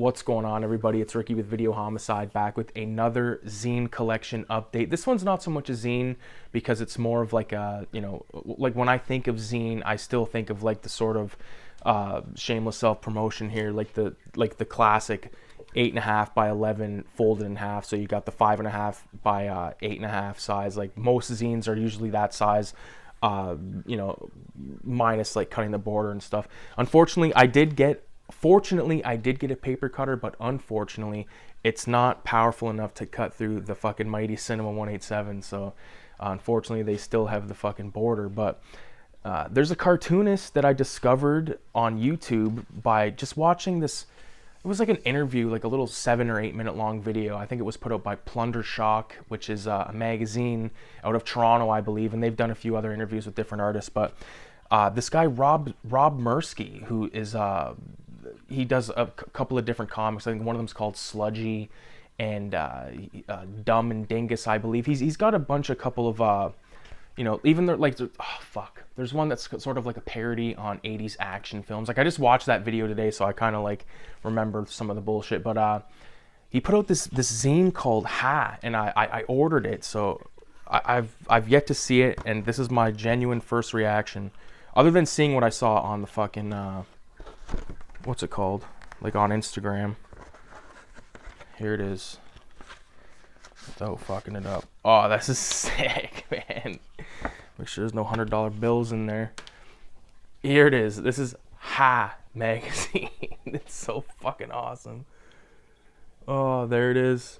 What's going on, everybody? It's Ricky with Videohomicide, back with another zine collection update. This one's not so much a zine because it's more of like a, like when I think of zine, I still think of like the sort of shameless self-promotion here, like the classic 8.5 by 11 folded in half. So you got the 5.5 by 8.5 size. Like most zines are usually that size. Minus like cutting the border and stuff. Fortunately, I did get a paper cutter, but unfortunately, it's not powerful enough to cut through the fucking mighty Cinema 187. So, unfortunately, they still have the fucking border. But there's a cartoonist that I discovered on YouTube by just watching this. It was like an interview, like a little 7 or 8 minute long video. I think it was put out by Plunder Shock, which is a magazine out of Toronto, I believe, and they've done a few other interviews with different artists. But this guy Robb Mirsky, who is he does a couple of different comics. I think one of them's called Sludgy and Dumb and Dingus, I believe. He's got a couple of even though like there's one that's sort of like a parody on 80s action films. Like I just watched that video today, so I kind of like remember some of the bullshit. But he put out this zine called Ha, and I ordered it. So I've yet to see it, and this is my genuine first reaction, other than seeing what I saw on the fucking what's it called, like on Instagram. Here it is. Without fucking it up. Oh, this is sick, man. Make sure there's no $100 bills in there. Here it is. This is Ha magazine. It's so fucking awesome. Oh, there it is.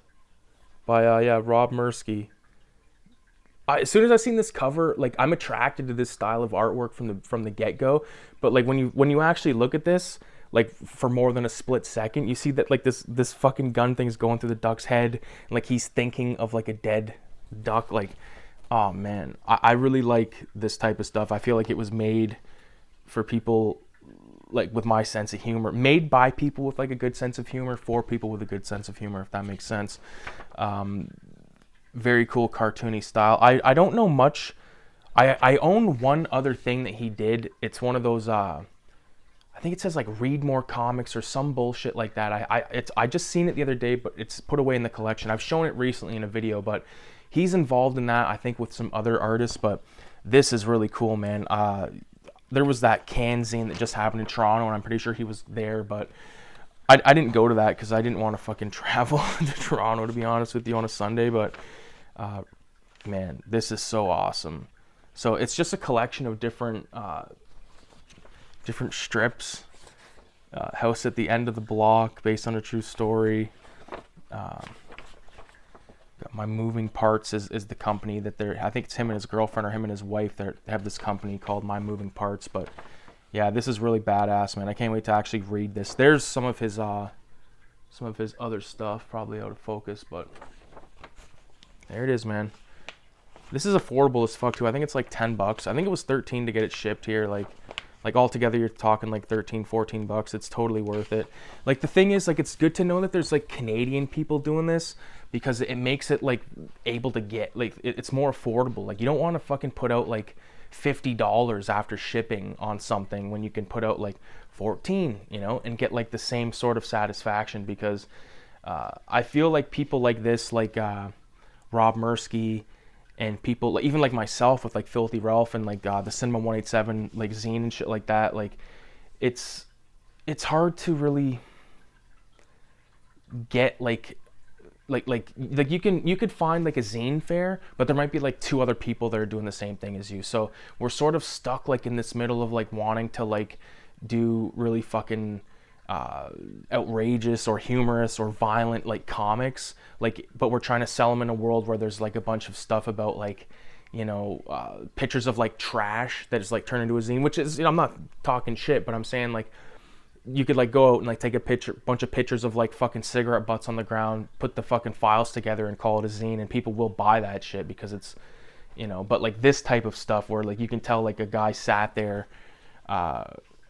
By Robb Mirsky. As soon as I seen this cover, like I'm attracted to this style of artwork from the get-go. But like when you actually look at this, like for more than a split second, you see that like this fucking gun thing's going through the duck's head, and like he's thinking of like a dead duck. Like, oh man, I really like this type of stuff. I feel like it was made for people like with my sense of humor, made by people with like a good sense of humor, for people with a good sense of humor, if that makes sense. Very cool cartoony style. I don't know much. I own one other thing that he did. It's one of those I think it says like read more comics or some bullshit like that. I just seen it the other day, but it's put away in the collection. I've shown it recently in a video, but he's involved in that, I think, with some other artists. But this is really cool, man. There was that can zine that just happened in Toronto, and I'm pretty sure he was there, but I didn't go to that because I didn't want to fucking travel to Toronto, to be honest with you, on a Sunday. But man, this is so awesome. So it's just a collection of different strips. House at the End of the Block, based on a true story. Got My Moving Parts is the company that I think it's him and his girlfriend, or him and his wife. They have this company called My Moving Parts. But yeah, this is really badass, man. I can't wait to actually read this. There's some of his other stuff, probably out of focus, but there it is, man. This is affordable as fuck too. I think it's like $10. I think it was $13 to get it shipped here. Like altogether, you're talking like $13-14. It's totally worth it. Like the thing is, like it's good to know that there's like Canadian people doing this, because it makes it like able to get, like it's more affordable. Like you don't want to fucking put out like $50 after shipping on something when you can put out like 14, and get like the same sort of satisfaction. Because I feel like people like this, like Robb Mirsky, and people even like myself with like Filthy Ralph and like the Cinema 187 like zine and shit like that, like it's hard to really get like you could find like a zine fair, but there might be like 2 other people that are doing the same thing as you. So we're sort of stuck like in this middle of like wanting to like do really fucking outrageous or humorous or violent like comics, like, but we're trying to sell them in a world where there's like a bunch of stuff about like pictures of like trash that is like turned into a zine, which is, I'm not talking shit, but I'm saying like you could like go out and like take a bunch of pictures of like fucking cigarette butts on the ground, put the fucking files together and call it a zine, and people will buy that shit because it's but like this type of stuff where like you can tell like a guy sat there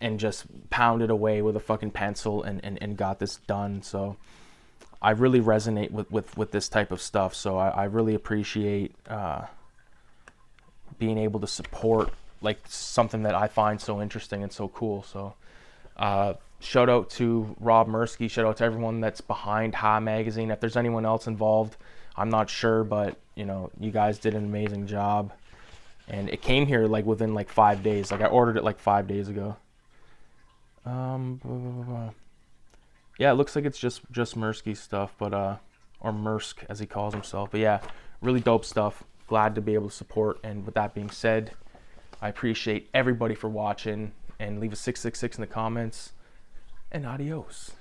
and just pounded away with a fucking pencil and got this done. So I really resonate with this type of stuff. So I really appreciate being able to support like something that I find so interesting and so cool. So shout out to Robb Mirsky. Shout out to everyone that's behind Ha Magazine. If there's anyone else involved, I'm not sure, but you know, you guys did an amazing job. And it came here like within like 5 days. Like I ordered it like 5 days ago. Yeah, it looks like it's just Mirsky stuff, but or Mursk as he calls himself. But yeah, really dope stuff. Glad to be able to support. And with that being said, I appreciate everybody for watching, and leave a 666 in the comments, and adios.